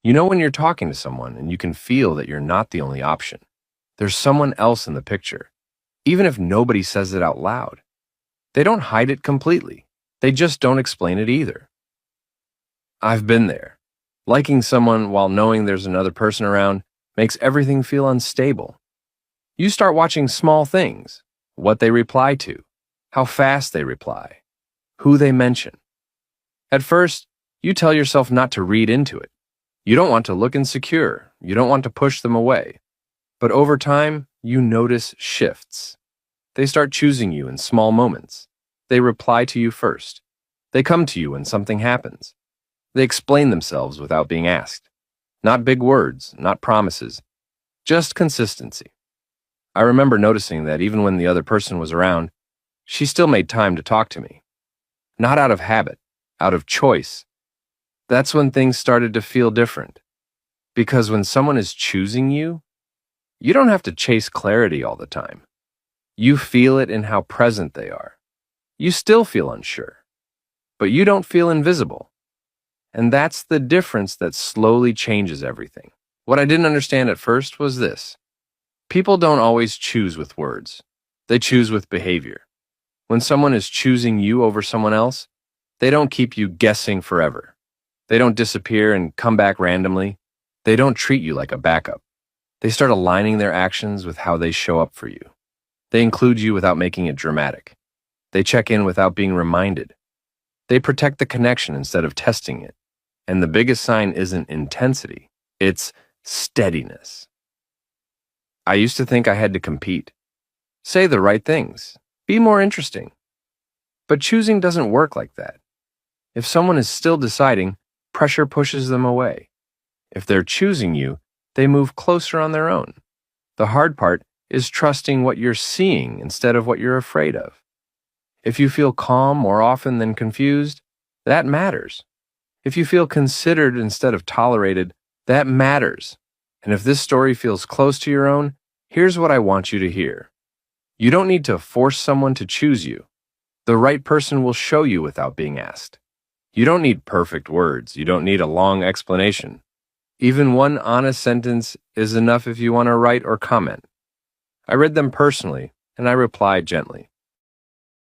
You know when you're talking to someone and you can feel that you're not the only option. There's someone else in the picture, even if nobody says it out loud. They don't hide it completely. They just don't explain it either. I've been there. Liking someone while knowing there's another person around makes everything feel unstable. You start watching small things, what they reply to, how fast they reply, who they mention. At first, you tell yourself not to read into it. You don't want to look insecure. You don't want to push them away. But over time, you notice shifts. They start choosing you in small moments. They reply to you first. They come to you when something happens. They explain themselves without being asked. Not big words, not promises, just consistency. I remember noticing that even when the other person was around, she still made time to talk to me. Not out of habit, out of choice. That's when things started to feel different. Because when someone is choosing you, you don't have to chase clarity all the time. You feel it in how present they are. You still feel unsure, but you don't feel invisible. And that's the difference that slowly changes everything. What I didn't understand at first was this. People don't always choose with words. They choose with behavior. When someone is choosing you over someone else, they don't keep you guessing forever. They don't disappear and come back randomly. They don't treat you like a backup. They start aligning their actions with how they show up for you. They include you without making it dramatic. They check in without being reminded. They protect the connection instead of testing it. And the biggest sign isn't intensity, it's steadiness. I used to think I had to compete. Say the right things. Be more interesting. But choosing doesn't work like that. If someone is still deciding, pressure pushes them away. If they're choosing you, they move closer on their own. The hard part is trusting what you're seeing instead of what you're afraid of. If you feel calm more often than confused, that matters. If you feel considered instead of tolerated, that matters. And if this story feels close to your own, here's what I want you to hear. You don't need to force someone to choose you. The right person will show you without being asked. You don't need perfect words. You don't need a long explanation. Even one honest sentence is enough if you want to write or comment. I read them personally, and I replied gently.